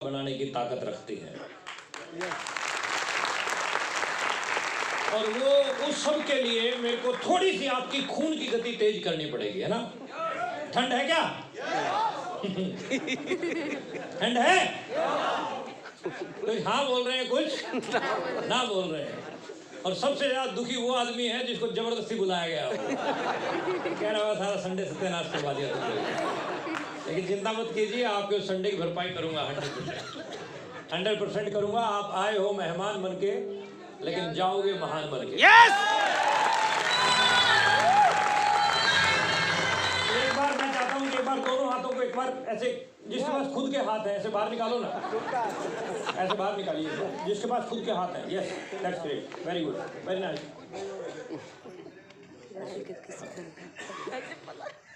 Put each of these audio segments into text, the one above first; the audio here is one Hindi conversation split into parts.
बनाने की ताकत रखती है। और वो उस सब के लिए मेरे को थोड़ी सी आपकी खून की गति तेज करनी पड़ेगी, है ना? ठंड है क्या? ठंड है? तो हाँ बोल रहे हैं, कुछ ना बोल रहे हैं। और सबसे ज्यादा दुखी वो आदमी है जिसको जबरदस्ती बुलाया गया हो। कह रहा सारा संडे सत्यानाश करवा दिया तुमने। लेकिन चिंता मत कीजिए, आपके संडे की भरपाई करूंगा 100% करूंगा। आप आए हो मेहमान बन के, लेकिन जाओगे महान बन के। यस! एक बार मैं चाहता हूँ कि एक बार दोनों हाथों को एक बार ऐसे, जिसके पास खुद के हाथ हैं ऐसे बाहर निकालो ना, ऐसे बाहर निकालिए जिसके पास खुद के हाथ हैं। Yes, that's great, very good, very nice.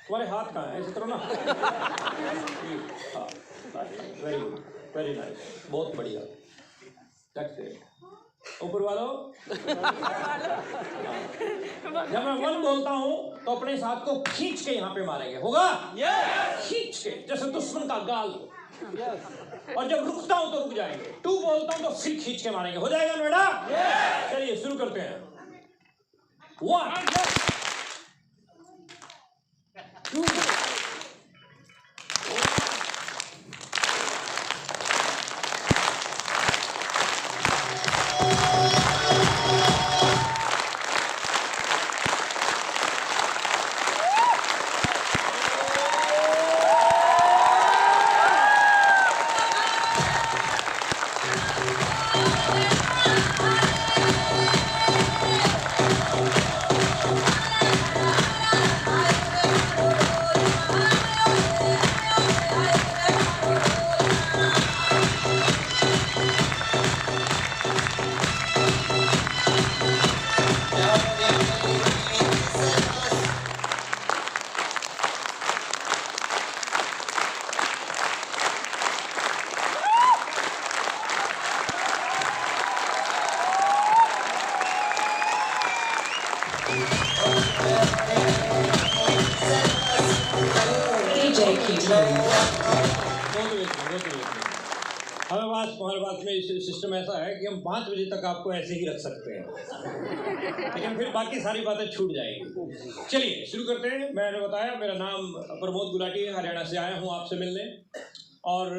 तुम्हारे हाथ कहाँ हैं? ऐसे करो ना। हाँ, वेरी गुड, वेरी नाइस, बहुत बढ़िया, दैट्स ग्रेट। ऊपर वालों, जब मैं 1 बोलता हूँ तो अपने इस हाथ को खींच के यहाँ पे मारेंगे, होगा? खींच के, जैसे दुश्मन का गाल। और जब रुकता हूँ तो रुक जाएंगे। 2 बोलता हूँ तो फिर खींच के मारेंगे, हो जाएगा नोएडा? चलिए शुरू करते हैं। 1 2 हमारे पास में सिस्टम ऐसा है कि हम 5 बजे तक आपको ऐसे ही रख सकते हैं, लेकिन फिर बाकी सारी बातें छूट जाएंगी। चलिए शुरू करते हैं। मैंने बताया मेरा नाम प्रमोद गुलाटी है, हरियाणा से आया हूँ आपसे मिलने। और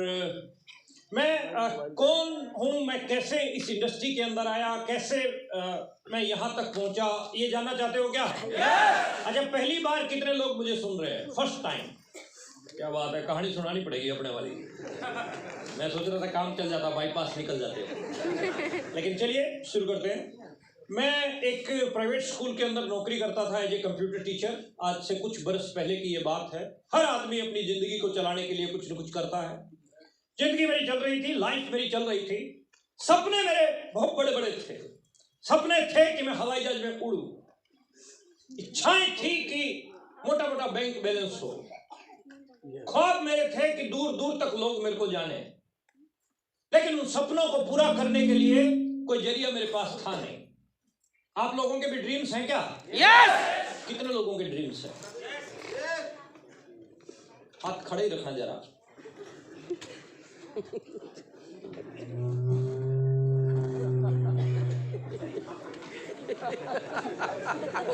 मैं कौन हूँ, मैं कैसे इस इंडस्ट्री के अंदर आया, कैसे मैं यहाँ तक पहुँचा, ये जानना चाहते हो क्या? अच्छा, पहली बार कितने लोग मुझे सुन रहे हैं? First time? क्या बात है, कहानी सुनानी पड़ेगी अपने वाली। मैं सोच रहा था काम चल जाता, बाईपास निकल जाते। लेकिन चलिए शुरू करते हैं। मैं एक प्राइवेट स्कूल के अंदर नौकरी करता था एज ए कंप्यूटर टीचर। आज से कुछ बरस पहले की ये बात है। हर आदमी अपनी जिंदगी को चलाने के लिए कुछ न कुछ करता है। जिंदगी मेरी चल रही थी, लाइफ मेरी चल रही थी। सपने मेरे बहुत बड़े बड़े थे। सपने थे कि मैं हवाई जहाज में उड़ूं। इच्छाएं थी कि मोटा मोटा बैंक बैलेंस हो। ख्वाब मेरे थे कि दूर दूर तक लोग मेरे को जाने। लेकिन उन सपनों को पूरा करने के लिए कोई जरिया मेरे पास था नहीं। आप लोगों के भी ड्रीम्स हैं क्या? यस! कितने लोगों के ड्रीम्स हैं? हाथ खड़े ही रखना जरा।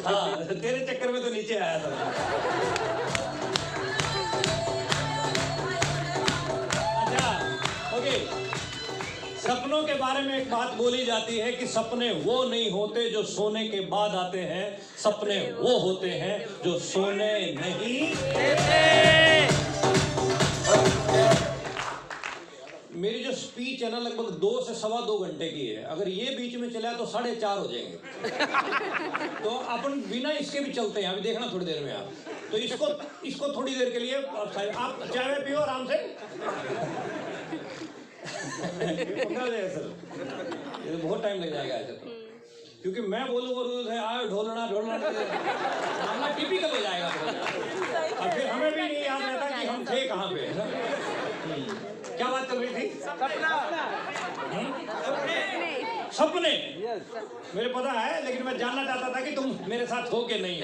हाँ, तेरे चक्कर में तो नीचे आया था। सपनों के बारे में एक बात बोली जाती है कि सपने वो नहीं होते जो सोने के बाद आते हैं, सपने वो होते हैं जो सोने नहीं देते। मेरी जो स्पीच है ना, लगभग 2 से सवा 2 घंटे की है। अगर ये बीच में चला तो 4:30 हो जाएंगे। तो अपन बिना इसके भी चलते हैं, अभी देखना थोड़ी देर में आप। तो इसको थोड़ी देर के लिए आप चाय पियो आराम से। ये तो बहुत टाइम लग जाएगा ऐसे तो, क्योंकि मैं बोलूँगा आयो ढोलना मामला टिपिकल हो जाएगा। और फिर हमें भी नहीं याद रहता कि हम थे कहाँ पे। क्या बात चल रही थी? सपने मेरे पता है, लेकिन मैं जानना चाहता था कि तुम मेरे साथ हो के नहीं।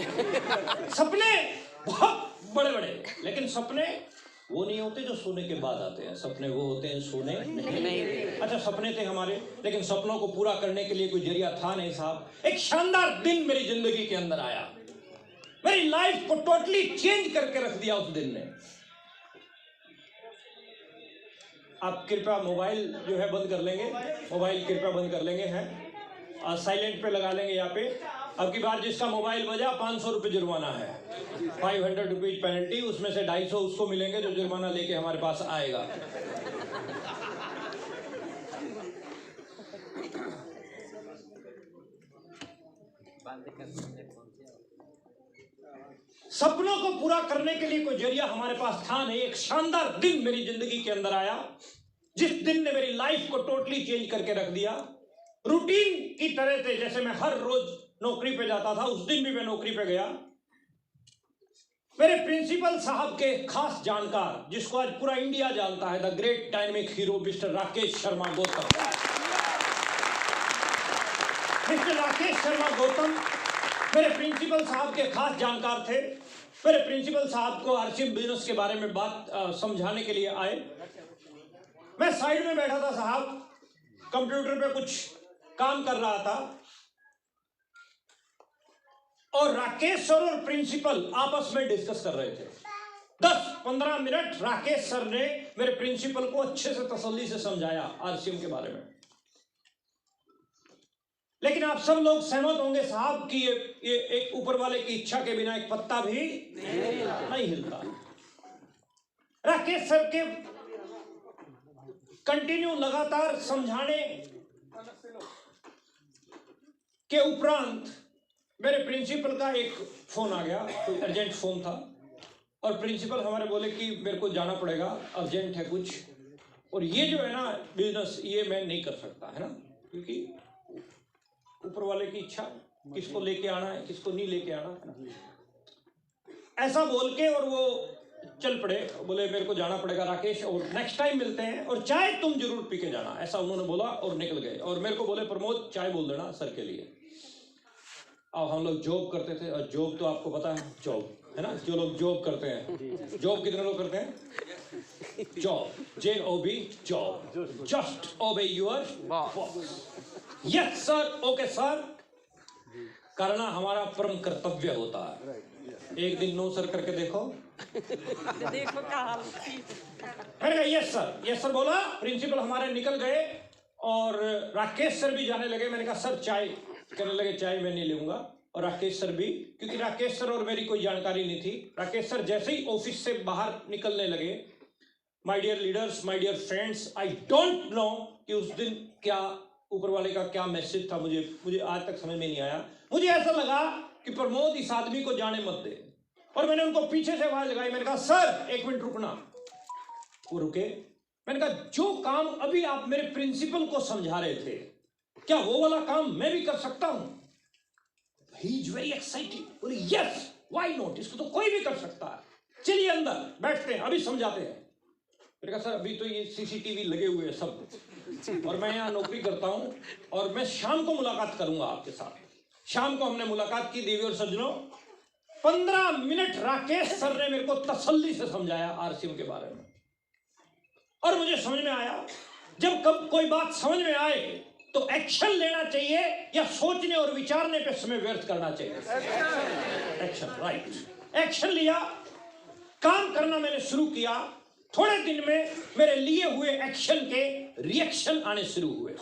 सपने बहुत बड़े बड़े, लेकिन सपने वो नहीं होते जो सोने के बाद आते हैं, सपने वो होते हैं सोने नहीं। अच्छा, सपने थे हमारे, लेकिन सपनों को पूरा करने के लिए कोई जरिया था नहीं साहब। एक शानदार दिन मेरी जिंदगी के अंदर आया, मेरी लाइफ को टोटली चेंज करके रख दिया उस दिन ने। आप कृपया मोबाइल जो है बंद कर लेंगे, मोबाइल कृपया बंद कर लेंगे, हैं साइलेंट पे लगा लेंगे यहाँ पे। अब की बार जिसका मोबाइल बजा 500 रुपये जुर्माना है, 500 रुपीज पेनल्टी, उसमें से 250 उसको मिलेंगे जो जुर्माना लेके हमारे पास आएगा। सपनों को पूरा करने के लिए कोई जरिया हमारे पास था नहीं। एक शानदार दिन मेरी जिंदगी के अंदर आया, जिस दिन ने मेरी लाइफ को टोटली चेंज करके रख दिया। रूटीन की तरह से जैसे मैं हर रोज नौकरी पे जाता था, उस दिन भी मैं नौकरी पे गया। मेरे प्रिंसिपल साहब के खास जानकार, जिसको आज पूरा इंडिया जानता है, the great dynamic hero mister Rakesh Sharma Gautam. Mister Rakesh Sharma Gautam मेरे प्रिंसिपल साहब के खास जानकार थे। मेरे प्रिंसिपल साहब को आरसीएम बिजनेस के बारे में बात समझाने के लिए आए। मैं साइड में बैठा था, साहब कंप्यूटर पे कुछ काम कर रहा था और राकेश सर और प्रिंसिपल आपस में डिस्कस कर रहे थे। 10-15 मिनट राकेश सर ने मेरे प्रिंसिपल को अच्छे से तसल्ली से समझाया आरसीएम के बारे में। लेकिन आप सब लोग सहमत होंगे साहब कि ये एक ऊपर वाले की इच्छा के बिना एक पत्ता भी नहीं हिलता। राकेश सर के कंटिन्यू लगातार समझाने के उपरांत मेरे प्रिंसिपल का एक फोन आ गया, कोई अर्जेंट फोन था, और प्रिंसिपल हमारे बोले कि मेरे को जाना पड़ेगा, अर्जेंट है कुछ, और ये जो है ना बिजनेस ये मैं नहीं कर सकता, है ना, क्योंकि ऊपर वाले की इच्छा, किसको लेके आना है किसको नहीं लेके आना है ना। ऐसा बोल के और वो चल पड़े, बोले मेरे को जाना पड़ेगा राकेश, और नेक्स्ट टाइम मिलते हैं और चाय तुम जरूर पी के जाना, ऐसा उन्होंने बोला और निकल गए। और मेरे को बोले प्रमोद चाय बोल देना सर के लिए। अब हम लोग जॉब करते थे, और जॉब तो आपको पता है, जॉब है ना, जो लोग जॉब करते हैं, जॉब कितने लोग करते हैं, जॉब, JOB, जॉब, जस्ट ओबे your boss. Yes sir, okay sir, करना हमारा परम कर्तव्य होता है। एक दिन नो सर करके देखो, देखो कहाँ। मैंने कहा यस सर, यस सर बोला, प्रिंसिपल हमारे निकल गए और राकेश सर भी जाने लगे। मैंने कहा सर चाय, कहने लगे चाय मैं नहीं लूंगा, और राकेश सर भी, क्योंकि राकेश सर और मेरी कोई जानकारी नहीं थी। राकेश सर जैसे ही ऑफिस से बाहर निकलने लगे, my dear leaders, my dear friends, I don't know कि उस दिन क्या ऊपर वाले का क्या मैसेज था, मुझे आज तक समझ में नहीं आया। मुझे ऐसा लगा कि प्रमोद इस आदमी को जाने मत दे, और मैंने उनको पीछे से आवाज लगाई, मैंने कहा सर 1 मिनट रुकना। वो रुके। मैंने कहा जो काम अभी आप मेरे प्रिंसिपल को समझा रहे थे, क्या वो वाला काम मैं भी कर सकता हूं? ही इज वेरी एक्साइटेड, बोले यस व्हाई नॉट, इसको तो कोई भी कर सकता है, चलिए अंदर बैठते हैं अभी समझाते हैं। मैंने कहा सर अभी तो ये CCTV लगे हुए हैं सब, और मैं यहाँ नौकरी करता हूँ, और मैं शाम को मुलाकात करूंगा आपके साथ। शाम को हमने मुलाकात की देवी और सज्जनों। 15 मिनट राकेश सर ने मेरे को तसल्ली से समझाया आरसीएम के बारे में, और मुझे समझ में आया जब कब कोई बात समझ में आए तो एक्शन लेना चाहिए या सोचने और विचारने पे समय व्यर्थ करना चाहिए। एक्शन, राइट, एक्शन लिया, काम करना मैंने शुरू किया। थोड़े दिन में मेरे लिए हुए एक्शन के रिएक्शन आने शुरू हुए।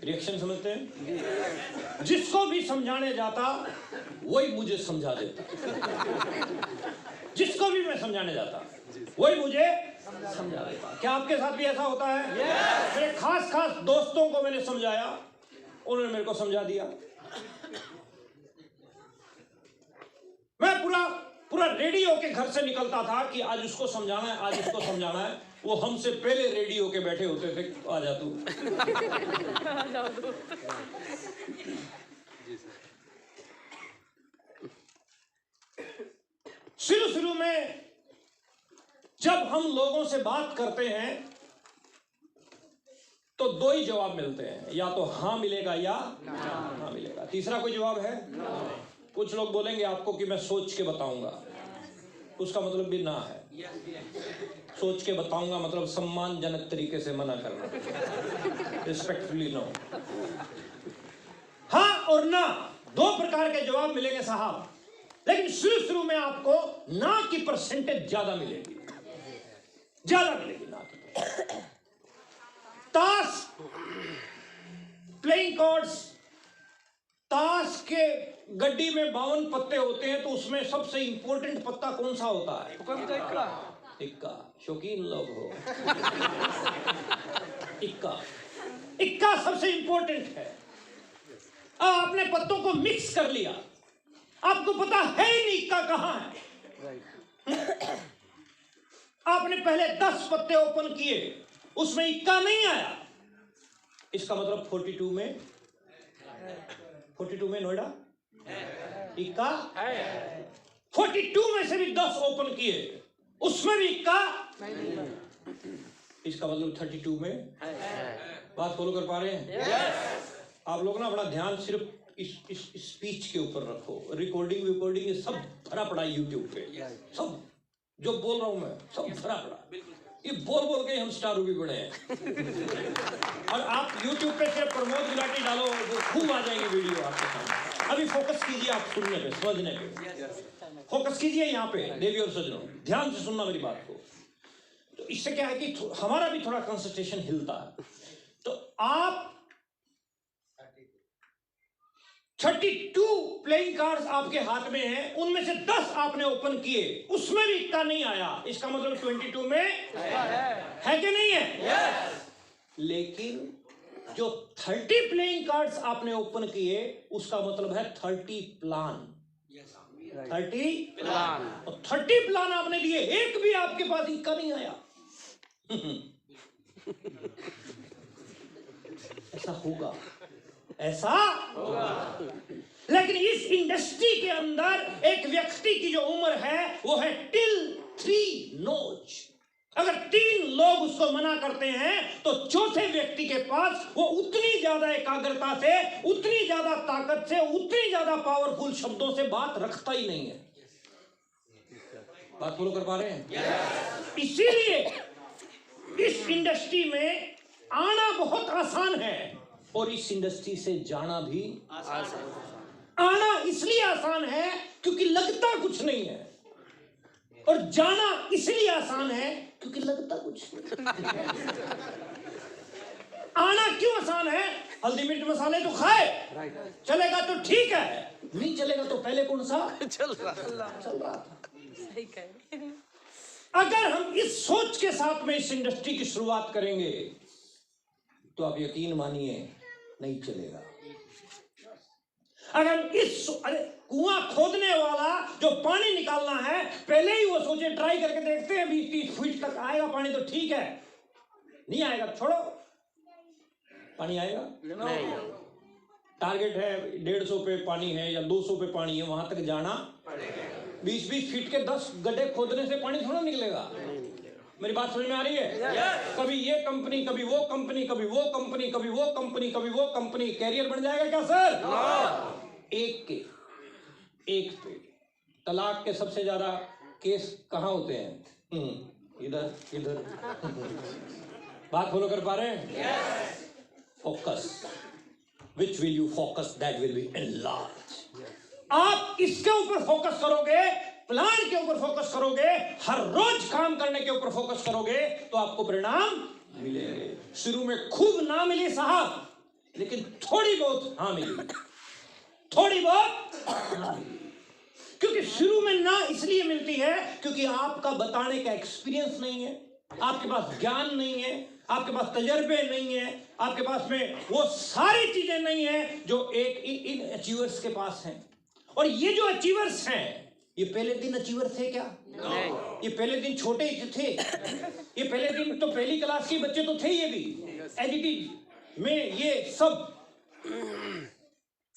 रिएक्शन समझते हैं? जिसको भी समझाने जाता वही मुझे समझा देता, जिसको भी मैं समझाने जाता वही मुझे समझा देता। क्या आपके साथ भी ऐसा होता है? मेरे खास दोस्तों को मैंने समझाया, उन्होंने मेरे को समझा दिया। मैं पूरा रेडी होके घर से निकलता था कि आज उसको समझाना है, आज उसको समझाना है। वो हमसे पहले रेडी होके बैठे होते थे, आ जा तू। शुरू में जब हम लोगों से बात करते हैं तो 2 ही जवाब मिलते हैं, या तो हाँ मिलेगा या हाँ मिलेगा। तीसरा कोई जवाब है? कुछ लोग बोलेंगे आपको कि मैं सोच के बताऊंगा, उसका मतलब भी ना है। सोच के बताऊंगा मतलब सम्मानजनक तरीके से मना करना, रिस्पेक्टफुली नो। हाँ और ना, दो प्रकार के जवाब मिलेंगे साहब, लेकिन शुरू में आपको ना की परसेंटेज ज्यादा मिलेगी, ज्यादा मिलेगी ना की। ताश प्लेइंग कार्ड्स, ताश के गड्डी में 52 पत्ते होते हैं, तो उसमें सबसे इंपॉर्टेंट पत्ता कौन सा होता है? इक्का। शौकीन लोग हो। इक्का, इक्का सबसे इंपॉर्टेंट है। आपने पत्तों को मिक्स कर लिया, आपको पता है ही नहीं इक्का कहां है। आपने पहले 10 पत्ते ओपन किए, उसमें इक्का नहीं आया, इसका मतलब 42 में नोएडा इक्का है। 42 में से भी 10 ओपन किए, उसमें भी इक्का, इसका मतलब 32 में है। बात फॉलो कर पा रहे हैं? आप लोग ना अपना ध्यान सिर्फ इस स्पीच के ऊपर रखो। रिकॉर्डिंग ये सब भरा पड़ा यूट्यूब पे, सब जो बोल रहा हूं मैं सब भरा पड़ा। ये बोल के हम स्टार भी बड़े हैं। और आप यूट्यूब पे सिर्फ प्रमोद गुलाटी डालो, वो खूब आ जाएगी वीडियो आपके सामने। अभी फोकस कीजिए आप सुनने पे, समझने पे फोकस कीजिए। यहाँ पे देवी और सज्जनों, ध्यान से सुनना मेरी बात को। तो इससे क्या है कि हमारा भी थोड़ा कंसंट्रेशन हिलता है। तो आप 32 प्लेइंग कार्ड्स आपके हाथ में हैं, उनमें से 10 आपने ओपन किए, उसमें भी इक्का नहीं आया, इसका मतलब 22 में है कि नहीं है? लेकिन जो 30 प्लेइंग कार्ड्स आपने ओपन किए, उसका मतलब है 30 प्लान। 30 प्लान, और 30 प्लान आपने लिए, एक भी आपके पास इक्का नहीं आया। ऐसा होगा, ऐसा होगा। लेकिन इस इंडस्ट्री के अंदर एक व्यक्ति की जो उम्र है वो है टिल 3 नोज। अगर 3 लोग उसको मना करते हैं तो चौथे व्यक्ति के पास वो उतनी ज्यादा एकाग्रता से, उतनी ज्यादा ताकत से, उतनी ज्यादा पावरफुल शब्दों से बात रखता ही नहीं है। बात फॉलो कर पा रहे हैं? इसीलिए इस इंडस्ट्री में आना बहुत आसान है और इस इंडस्ट्री से जाना भी आसान। आना इसलिए आसान है क्योंकि लगता कुछ नहीं है, और जाना इसलिए आसान है क्योंकि लगता कुछ नहीं। आना क्यों आसान है? हल्दी मिर्च मसाले तो खाए, चलेगा तो ठीक है, नहीं चलेगा तो पहले कौन सा चल रहा था। अगर हम इस सोच के साथ में इस इंडस्ट्री की शुरुआत करेंगे तो आप यकीन मानिए नहीं चलेगा। अगर अरे कुआं खोदने वाला जो पानी निकालना है, पहले ही वो सोचे ट्राई करके देखते हैं 20-30 फीट तक आएगा पानी तो ठीक है, नहीं आएगा छोड़ो, पानी आएगा नहीं। टारगेट है 150 पे पानी है या 200 पे पानी है, वहां तक जाना 20-20 फीट के 10 गड्ढे खोदने से पानी थोड़ा निकलेगा। मेरी बात समझ में आ रही है? कभी ये कंपनी, कभी वो कंपनी, कभी वो कंपनी, कभी वो कंपनी, कभी वो कंपनी, कैरियर बन जाएगा क्या सर? एक पे तलाक के सबसे ज्यादा केस कहाँ होते हैं? इधर बात फॉलो कर पा रहे हैं? Focus, which will you focus, that will be enlarge. आप इसके ऊपर फोकस करोगे, प्लान के ऊपर फोकस करोगे, हर रोज काम करने के ऊपर फोकस करोगे, तो आपको परिणाम मिलेंगे। शुरू में खूब ना मिली साहब, लेकिन थोड़ी बहुत हाँ मिली, थोड़ी बहुत हाँ मिली। क्योंकि शुरू में ना इसलिए मिलती है क्योंकि आपका बताने का एक्सपीरियंस नहीं है, आपके पास ज्ञान नहीं है, आपके पास तजर्बे नहीं है, आपके पास में वो सारी चीजें नहीं है जो एक इन अचीवर्स के पास हैं। और ये जो अचीवर्स हैं, ये पहले दिन अचीवर थे क्या? नहीं। ये पहले दिन छोटे ही थे, ये पहले दिन तो पहली क्लास के बच्चे तो थे, ये भी एडिटिव में ये सब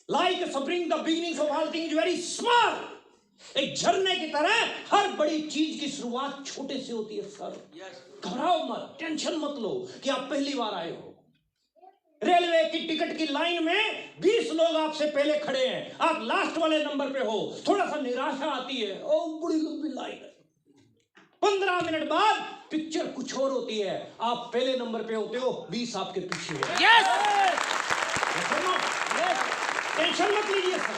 like spring the beginning of all things very small. एक झरने की तरह हर बड़ी चीज की शुरुआत छोटे से होती है सर। घबराओ मत, टेंशन मत लो कि आप पहली बार आए हो। रेलवे की टिकट की लाइन में 20 लोग आपसे पहले खड़े हैं, आप लास्ट वाले नंबर पे हो, थोड़ा सा निराशा आती है, ओ बड़ी लंबी लाइन है, 15 मिनट बाद पिक्चर कुछ और होती है, आप पहले नंबर पे होते हो, 20 आपके पीछे है। यस टेंशन मत लीजिए सर,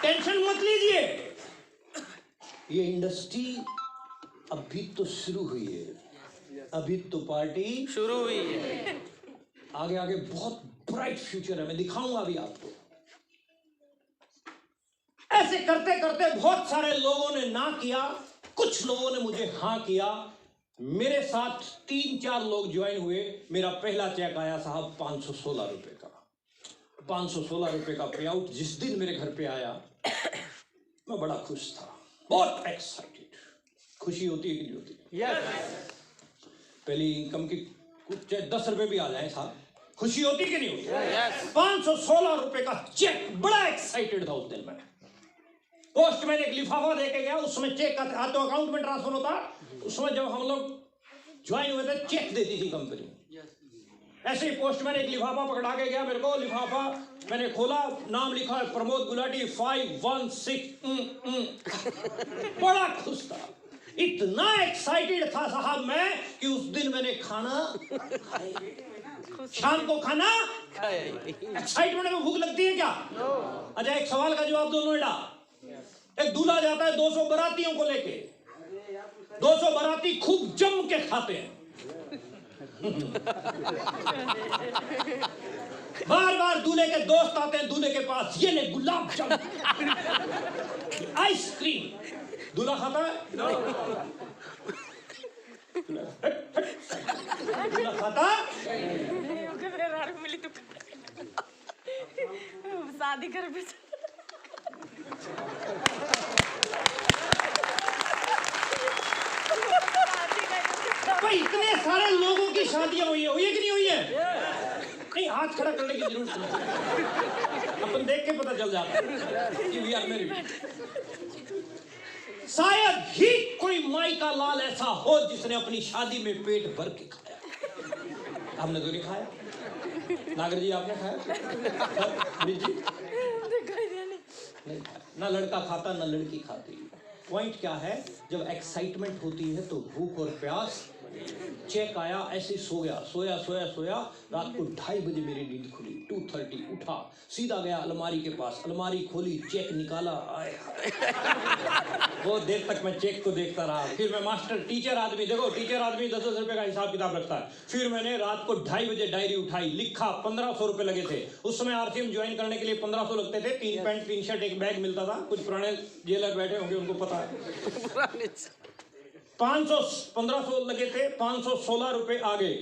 टेंशन मत लीजिए। ये इंडस्ट्री अभी तो शुरू हुई है, अभी तो पार्टी शुरू हुई है। आगे आगे बहुत ब्राइट फ्यूचर है, मैं दिखाऊंगा अभी आपको। ऐसे करते करते बहुत सारे लोगों ने ना किया, कुछ लोगों ने मुझे हाँ किया। मेरे साथ 3-4 लोग ज्वाइन हुए। मेरा पहला चेक आया साहब 516 रुपए का। 516 रुपए का पे आउट जिस दिन मेरे घर पे आया, मैं बड़ा खुश था, बहुत एक्साइटेड। खुशी होती है कि नहीं होती? यस पहली इनकम की कुछ 10 रुपए भी आ जाए साहब, खुशी होती कि नहीं होती? यस 516 रुपए का चेक, बड़ा एक्साइटेड था उस दिन मैं। पोस्टमैन एक लिफाफा देके गया, उसमें चेक का तो अकाउंट में ट्रांसफर होता, उसमें जब हम लोग ज्वाइन हुए थे चेक देती थी कंपनी। ऐसे ही पोस्टमैन एक लिफाफा पकड़ा के गया मेरे को, लिफाफा मैंने खोला, नाम लिखा है प्रमोद गुलाटी 516। बड़ा खुश था, इतना एक्साइटेड था साहब मैं कि उस दिन मैंने खाना शाम को खाना एक्साइटमेंट में भूख लगती है क्या? अच्छा एक सवाल का जवाब दो नोएडा। एक दूल्हा जाता है 200 बारातियों को लेके, 200 बाराती खूब जम के खाते हैं, बार बार दूल्हे के दोस्त आते हैं दूल्हे के पास, ये ले गुलाब जामुन आइसक्रीम, दूल्हा खाता है? दूल्हा खाता? मिली तो शादी कर भी भाई इतने सारे लोगों की शादियां हुई है कि नहीं हुई है? नहीं, हाथ खड़ा करने की जरूरत नहीं, अपन देख के पता चल जाता है कि वी आर मैरिड। शायद ही कोई माई का लाल ऐसा हो जिसने अपनी शादी में पेट भर के खाया। हमने तो नहीं खाया। नागर जी आपने खाया? जी नहीं, ना लड़का खाता ना लड़की खाती। पॉइंट क्या है, जब एक्साइटमेंट होती है तो भूख और प्यास। चेक आया, ऐसे सो गया, सोया रात को 2:30 बजे मेरी नींद खुली। 2:30 उठा, सीधा गया अलमारी के पास, अलमारी खोली, चेक निकाला। आए बहुत देर तक मैं चेक को देखता रहा। फिर मैं मास्टर टीचर आदमी, देखो टीचर आदमी 10-10 रुपए का हिसाब किताब रखता है। फिर मैंने रात को 2:30 बजे डायरी उठाई, लिखा। 1500 रुपए लगे थे उस समय। आरसीएम ज्वाइन करने के लिए 1500 लगते थे। 3 पैंट 3 शर्ट एक बैग मिलता था। कुछ पुराने जेलर बैठे होंगे उनको पता है। 1500 लगे थे, 516 रुपए आ गए,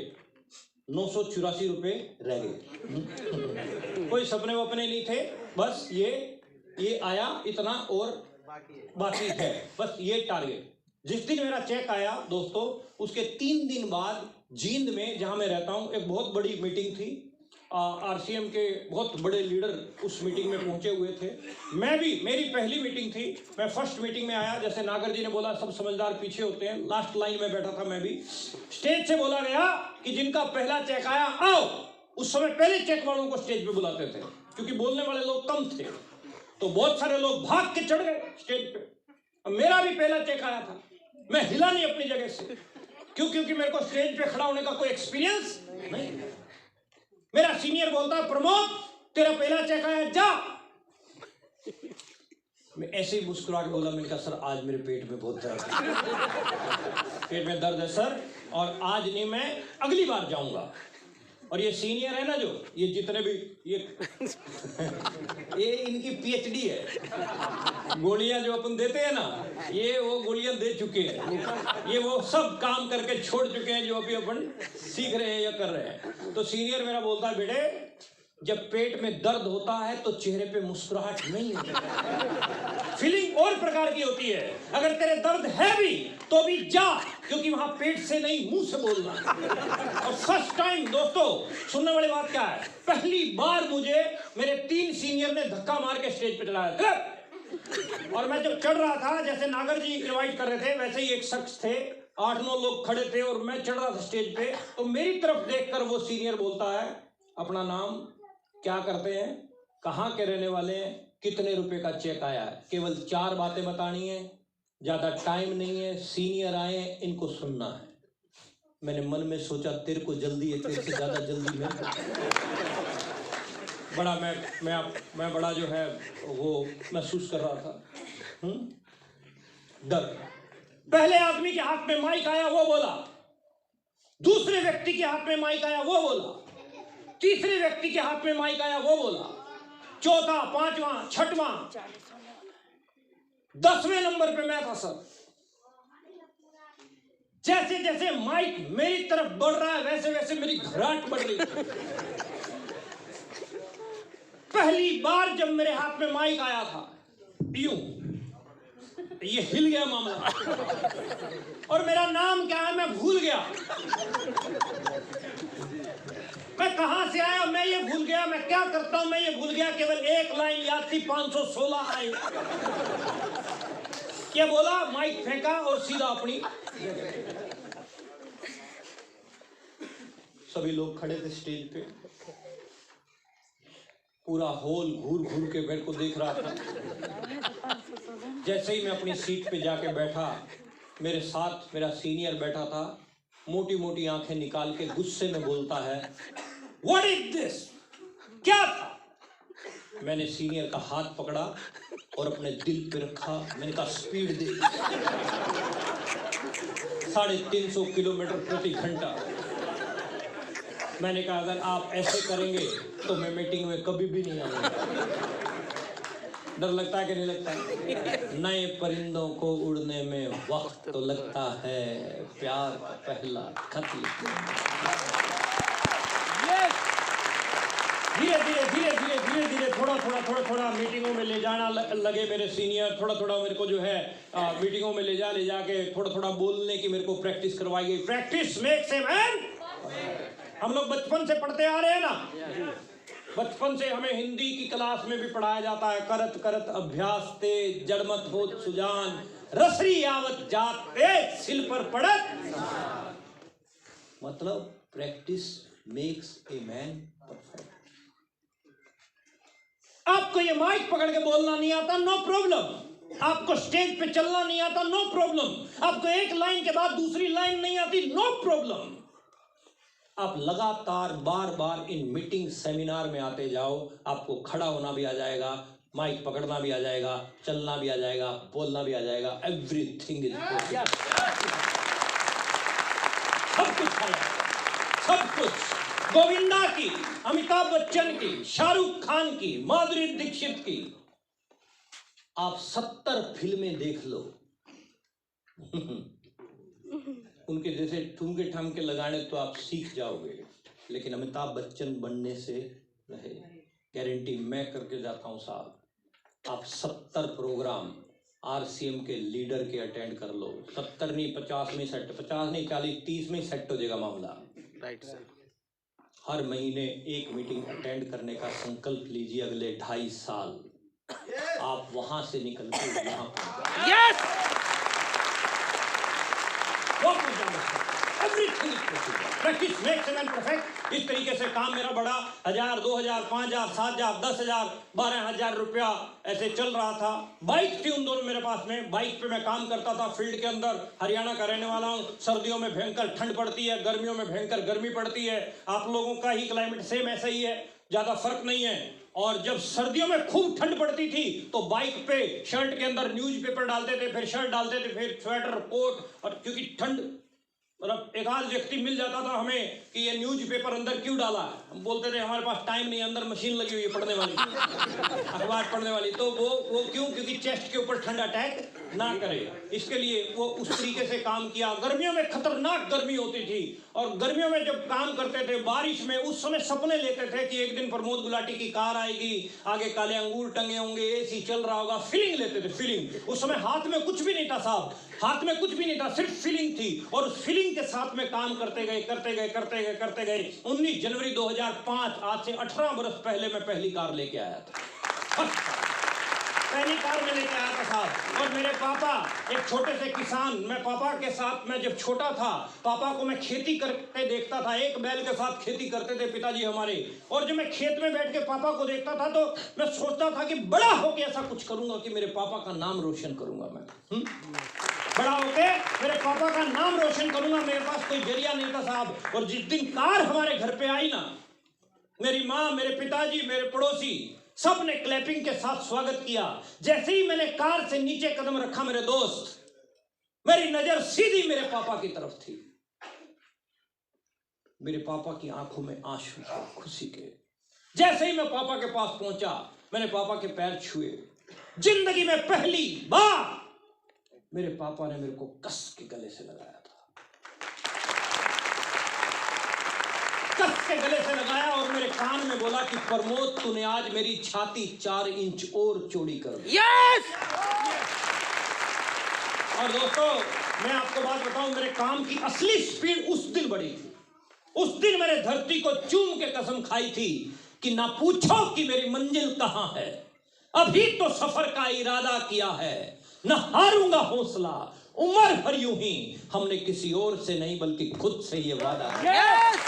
984 रुपए रह गए। कोई सपने वपने नहीं थे, बस ये आया इतना और बाकी है, बस ये टारगेट। जिस दिन मेरा चेक आया दोस्तों, उसके 3 दिन बाद जींद में जहां मैं रहता हूं एक बहुत बड़ी मीटिंग थी। आरसीएम के बहुत बड़े लीडर उस मीटिंग में पहुंचे हुए थे। मैं भी, मेरी पहली मीटिंग थी, मैं फर्स्ट मीटिंग में आया। जैसे नागर जी ने बोला सब समझदार पीछे होते हैं, लास्ट लाइन में बैठा था मैं भी। स्टेज से बोला गया कि जिनका पहला चेक आया आओ। उस समय पहले चेक वालों को स्टेज पे बुलाते थे क्योंकि बोलने वाले लोग कम थे, तो बहुत सारे लोग भाग के चढ़ गए स्टेज पे। मेरा भी पहला चेक आया था, मैं हिला नहीं अपनी जगह से। क्योंकि मेरे को स्टेज पे खड़ा होने का कोई एक्सपीरियंस नहीं। मेरा सीनियर बोलता है प्रमोद तेरा पहला चेक आया, जा। मैं ऐसे ही मुस्कुरा के बोला, मैंने कहा सर आज मेरे पेट में बहुत दर्द है, पेट में दर्द है सर, और आज नहीं मैं अगली बार जाऊंगा। और ये सीनियर है ना, जो ये जितने भी ये इनकी पीएचडी है। गोलियां जो अपन देते हैं ना, ये वो गोलियां दे चुके हैं, ये वो सब काम करके छोड़ चुके हैं जो अभी अपन सीख रहे हैं या कर रहे हैं। तो सीनियर मेरा बोलता है बेटे जब पेट में दर्द होता है तो चेहरे पे मुस्कुराहट नहीं होती, फीलिंग और प्रकार की होती है। अगर तेरे दर्द है भी तो भी जा, क्योंकि वहां पेट से नहीं मुंह से बोलना। और फर्स्ट टाइम दोस्तों सुनने वाली बात क्या है, पहली बार मुझे मेरे 3 सीनियर ने धक्का मार के स्टेज पे चढ़ाया। और मैं जब चढ़ रहा था, जैसे नागर जी इनवाइट कर रहे थे, वैसे ही एक शख्स थे, 8-9 लोग खड़े थे और मैं चढ़ रहा था स्टेज पे। तो मेरी तरफ देखकर वो सीनियर बोलता है अपना नाम, क्या करते हैं, कहाँ के रहने वाले हैं, कितने रुपए का चेक आया है, केवल 4 बातें बतानी है। ज्यादा टाइम नहीं है, सीनियर आए हैं, इनको सुनना है। मैंने मन में सोचा तेरे को जल्दी है, तेरे से ज्यादा जल्दी मैं बड़ा मैं बड़ा जो है वो महसूस कर रहा था। डर। पहले आदमी के हाथ में माइक आया, वो बोला। दूसरे व्यक्ति के हाथ में माइक आया, वो बोला। तीसरे व्यक्ति के हाथ में माइक आया, वो बोला। चौथा, पांचवा, छठवां, 10वें नंबर पे मैं था सर। जैसे जैसे माइक मेरी तरफ बढ़ रहा है वैसे वैसे मेरी घबराहट बढ़ रही है। पहली बार जब मेरे हाथ में माइक आया था, यूं ये हिल गया मामला। और मेरा नाम क्या है मैं भूल गया। मैं कहां से आया मैं ये भूल गया, मैं क्या करता हूं मैं ये भूल गया। केवल एक लाइन याद थी, 516 आई। क्या बोला, माइक फेंका और सीधा अपनी। सभी लोग खड़े थे स्टेज पे। पूरा हॉल घूर घूर के मेरे को देख रहा था। जैसे ही मैं अपनी सीट पे जाके बैठा, मेरे साथ मेरा सीनियर बैठा था। मोटी मोटी आंखें निकाल के गुस्से में बोलता है, व्हाट इज दिस? क्या था? मैंने सीनियर का हाथ पकड़ा और अपने दिल पे रखा। मैंने कहा स्पीड दे। 350 किलोमीटर प्रति घंटा। मैंने कहा अगर आप ऐसे करेंगे तो मैं मीटिंग में कभी भी नहीं आऊंगा। डर लगता है कि नहीं लगता है? नए परिंदों को उड़ने में वक्त तो लगता है, प्यार का पहला खत धीरे धीरे थोड़ा मीटिंगों में ले जाना लगे मेरे सीनियर। थोड़ा मेरे को जो है मीटिंगों में ले जाके थोड़ा बोलने की मेरे को प्रैक्टिस करवाई गई। Practice makes a man. हम लोग बचपन से पढ़ते आ रहे हैं ना, बचपन से हमें हिंदी की क्लास में भी पढ़ाया जाता है, करत करत अभ्यास ते जड़मत हो सुजान, रसरी आवत जात पे सिल पर पड़त। मतलब practice makes a man perfect. आपको ये माइक पकड़ के बोलना नहीं आता, नो प्रॉब्लम। आपको स्टेज पे चलना नहीं आता, नो प्रॉब्लम। आपको एक लाइन के बाद दूसरी लाइन नहीं आती, नो प्रॉब्लम। आप लगातार बार बार इन मीटिंग सेमिनार में आते जाओ, आपको खड़ा होना भी आ जाएगा, माइक पकड़ना भी आ जाएगा, चलना भी आ जाएगा, बोलना भी आ जाएगा। Everything is possible. सब कुछ है, सब कुछ। गोविंदा की, अमिताभ बच्चन की, शाहरुख खान की, माधुरी दीक्षित की, आप 70 फिल्में देख लो। उनके जैसे ठुमके ठामके लगाने तो आप सीख जाओगे, लेकिन अमिताभ बच्चन बनने से रहे, गारंटी मैं करके जाता हूं साहब। आप 70 प्रोग्राम आरसीएम के लीडर के अटेंड कर लो। 70 नहीं, 50 में सेट, 50 नहीं 40, 30 में सेट हो जाएगा मामला। Right sir. हर महीने एक मीटिंग अटेंड करने का संकल्प लीजिए। अगले 2.5 साल आप वहां से निकल के यहाँ पहुंच yes. Everything is possible. Practice makes a man perfect. इस तरीके से काम मेरा बढ़ा। 1000, 2000, 5000, 7000, 10,000, 12,000 रुपया ऐसे चल रहा था। बाइक थी उन दोनों मेरे पास में। बाइक पे मैं काम करता था फील्ड के अंदर। हरियाणा का रहने वाला हूँ। सर्दियों में भयंकर ठंड पड़ती है, गर्मियों में भयंकर गर्मी पड़ती है। आप लोगों का ही क्लाइमेट सेम ऐसा ही है, ज्यादा फर्क नहीं है। और जब सर्दियों में खूब ठंड पड़ती थी तो बाइक पे शर्ट के अंदर न्यूज़पेपर डालते थे, फिर शर्ट डालते थे, फिर स्वेटर, कोट। और क्योंकि ठंड, मतलब एक आध व्यक्ति मिल जाता था हमें कि ये न्यूज़पेपर अंदर क्यों डाला है। हम बोलते थे हमारे पास टाइम नहीं, अंदर मशीन लगी हुई है पढ़ने वाली, अखबार पढ़ने वाली। तो वो क्यों? क्योंकि चेस्ट के ऊपर ठंड अटैक ना करे, इसके लिए वो उस तरीके से काम किया। गर्मियों में खतरनाक गर्मी होती थी, और गर्मियों में जब काम करते थे बारिश में, उस समय सपने लेते थे कि एक दिन प्रमोद गुलाटी की कार आएगी, आगे काले अंगूर टंगे होंगे, एसी चल रहा होगा। फीलिंग लेते थे, फीलिंग। उस समय हाथ में कुछ भी नहीं था साहब, हाथ में कुछ भी नहीं था, सिर्फ फीलिंग थी। और उस फीलिंग के साथ में काम करते गए। 19 जनवरी 2005, आज से 18 बरस पहले मैं पहली कार लेके आया था। पहली कार में लेके आया था साहब। और मेरे पापा एक छोटे से किसान, मैं पापा के साथ, मैं जब छोटा था पापा को मैं खेती करते देखता था, एक बैल के साथ खेती करते थे पिताजी हमारे। और जब मैं खेत में बैठ के पापा को देखता था तो मैं सोचता था कि बड़ा होके ऐसा कुछ करूंगा कि मेरे पापा का नाम रोशन करूंगा मैं। बड़ा होके मेरे पापा का नाम रोशन करूंगा। मेरे पास कोई जरिया नहीं था साहब। और जिस दिन कार हमारे घर पे आई ना, मेरी माँ, मेरे पिताजी, मेरे पड़ोसी सब ने क्लैपिंग के साथ स्वागत किया। जैसे ही मैंने कार से नीचे कदम रखा मेरे दोस्त, मेरी नजर सीधी मेरे पापा की तरफ थी। मेरे पापा की आंखों में आंसू थे खुशी के। जैसे ही मैं पापा के पास पहुंचा, मैंने पापा के पैर छुए। जिंदगी में पहली बार मेरे पापा ने मेरे को कस के गले से लगाया था, कस के गले से लगाया और मेरे कान में बोला कि प्रमोद, तूने आज मेरी छाती 4 इंच और चौड़ी कर दी। यस। और दोस्तों, मैं आपको बात बताऊं, मेरे काम की असली स्पीड उस दिन बढ़ी थी। उस दिन मैंने धरती को चूम के कसम खाई थी कि ना पूछो कि मेरी मंजिल कहां है, अभी तो सफर का इरादा किया है, न हारूंगा हौसला, उम्र भर यूं ही, हमने किसी और से नहीं बल्कि खुद से ये वादा किया। यस।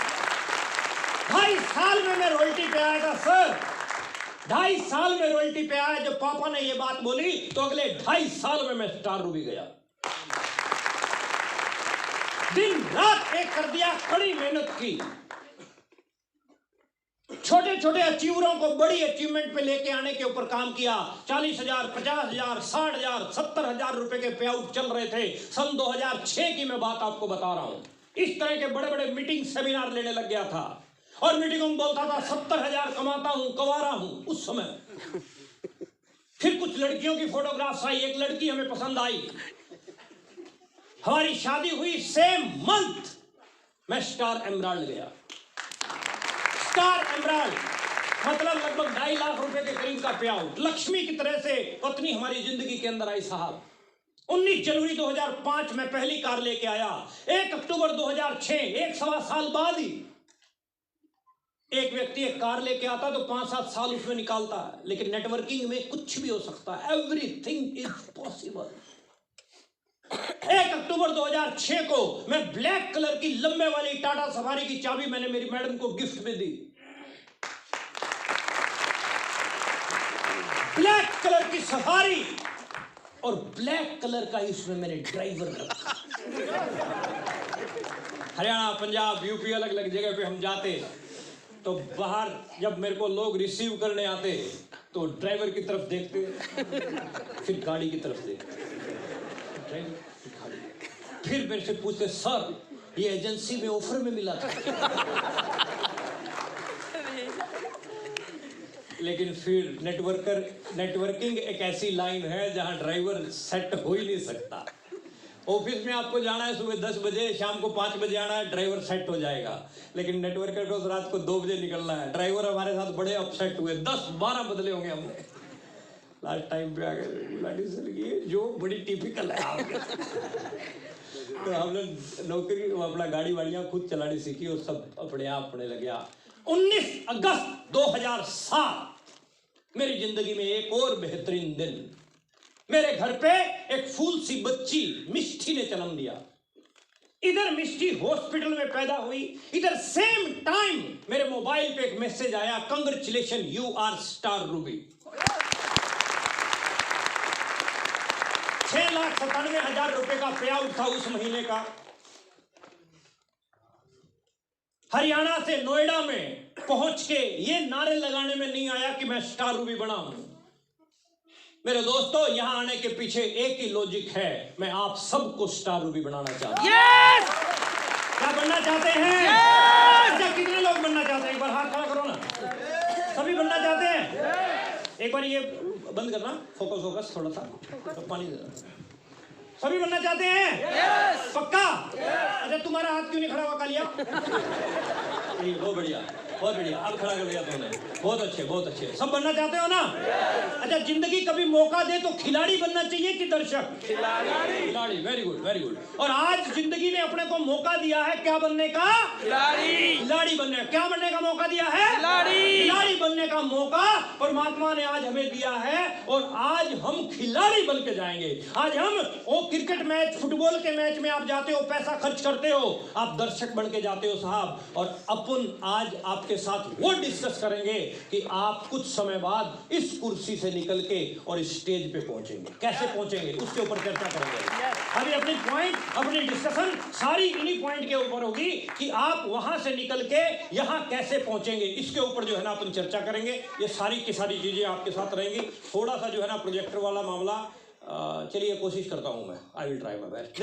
2.5 साल में मैं रॉयल्टी पे आया था सर। 2.5 साल में रॉयल्टी पे आया। जब पापा ने ये बात बोली तो अगले 2.5 साल में मैं स्टार रूबी गया। दिन रात एक कर दिया, कड़ी मेहनत की। छोटे छोटे अचीवरों को बड़ी अचीवमेंट पे लेके आने के ऊपर काम किया। 40,000, 50,000, 60,000, 70,000 रुपए के पे आउट चल रहे थे। सन 2006 की मैं बात आपको बता रहा हूं। इस तरह के बड़े बड़े मीटिंग सेमिनार लेने लग गया था और मीटिंगों में बोलता था 70,000 कमाता हूं, कवारा हूं उस समय। फिर कुछ लड़कियों की फोटोग्राफ्स आई। एक लड़की हमें पसंद आई, हमारी शादी हुई सेम मंथ मैं स्टार एमराल्ड गया। स्टार एमराल्ड मतलब लगभग 2.5 लाख रुपए के करीब का पे आउट। लक्ष्मी की तरह से पत्नी हमारी जिंदगी के अंदर आई साहब। 19 जनवरी 2005 में पहली कार लेके आया। 1 अक्टूबर 2006, 1.25 साल बाद ही एक व्यक्ति एक कार लेके आता तो 5-7 साल उसमें निकालता है। लेकिन नेटवर्किंग में कुछ भी हो सकता है, एवरीथिंग इज पॉसिबल। 1 अक्टूबर 2006 को मैं ब्लैक कलर की लंबे वाली टाटा सफारी की चाबी मैंने मेरी मैडम को गिफ्ट में दी। ब्लैक कलर की सफारी और ब्लैक कलर का ही उसमें मैंने ड्राइवर रखा। हरियाणा, पंजाब, यूपी अलग अलग जगह पे हम जाते तो बाहर जब मेरे को लोग रिसीव करने आते तो ड्राइवर की तरफ देखते, फिर गाड़ी की तरफ देखते, ड्राइवर की गाड़ी, फिर मेरे से पूछते सर ये एजेंसी में ऑफर में मिला था। लेकिन फिर नेटवर्किंग एक ऐसी लाइन है जहां ड्राइवर सेट हो ही नहीं सकता। ऑफिस में आपको जाना है सुबह 10 बजे, शाम को 5 बजे आना है, ड्राइवर सेट हो जाएगा। लेकिन नेटवर्कर को रात को 2 बजे निकलना है। ड्राइवर हमारे साथ बड़े अपसेट हुए, 10-12 बदले होंगे हमने। लास्ट टाइम पे आ गए, जो बड़ी टिपिकल है आपके। तो हमने नौकरी अपना गाड़ी वाड़ियाँ खुद चलानी सीखी और सब अपने आप होने लग गया। 19 अगस्त 2007 मेरी जिंदगी में एक और बेहतरीन दिन। मेरे घर पे एक फूल सी बच्ची मिष्टी ने जन्म दिया। इधर मिष्टी हॉस्पिटल में पैदा हुई, इधर सेम टाइम मेरे मोबाइल पे एक मैसेज आया, congratulation you are star ruby. 6,97,000 रुपए का पे आउट था उस महीने का। हरियाणा से नोएडा में पहुंच के ये नारे लगाने में नहीं आया कि मैं स्टार रूबी बना हूं। मेरे दोस्तों, यहां आने के पीछे एक ही लॉजिक है, मैं आप सबको स्टार रूबी बनाना चाहता हूं। यस। क्या बनना चाहते हैं? अच्छा, कितने लोग बनना चाहते हैं? एक बार हाथ खड़ा करो ना। सभी बनना चाहते हैं? एक बार ये बंद करना, फोकस थोड़ा सा, तो पानी देना। सभी बनना चाहते हैं? यस। पक्का? अच्छा, तुम्हारा हाथ क्यों नहीं खड़ा हुआ कालिया? बहुत बढ़िया, बहुत बढ़िया, अब खड़ा कर लिया तुमने। बहुत अच्छे। सब बनना चाहते हो ना? अच्छा, जिंदगी कभी मौका दे तो खिलाड़ी बनना चाहिए कि दर्शक? खिलाड़ी। Very good. और आज जिंदगी ने अपने को मौका दिया है क्या बनने का? खिलाड़ी बनने। क्या बनने का मौका दिया है? खिलाड़ी बनने बनने का मौका परमात्मा ने आज हमें दिया है और आज हम खिलाड़ी बन के जाएंगे। आज हम वो क्रिकेट मैच, फुटबॉल के मैच में आप जाते हो, पैसा खर्च करते हो, आप दर्शक बन के जाते हो साहब, और अपन आज आपके साथ वो डिस्कस करेंगे कि आप कुछ समय बाद इस कुर्सी से निकल के और स्टेज पे पहुंचेंगे। कैसे पहुंचेंगे उसके ऊपर चर्चा करेंगे। अभी अपनी पॉइंट, अपनी डिस्कशन सारी इन्हीं पॉइंट के ऊपर होगी कि आप वहां से निकल के यहां कैसे पहुंचेंगे, इसके ऊपर जो है ना अपन चर्चा करेंगे। ये सारी की सारी चीजें आपके साथ रहेंगी। थोड़ा सा जो है ना प्रोजेक्टर वाला मामला, चलिए कोशिश करता हूं मैं, I will try my best.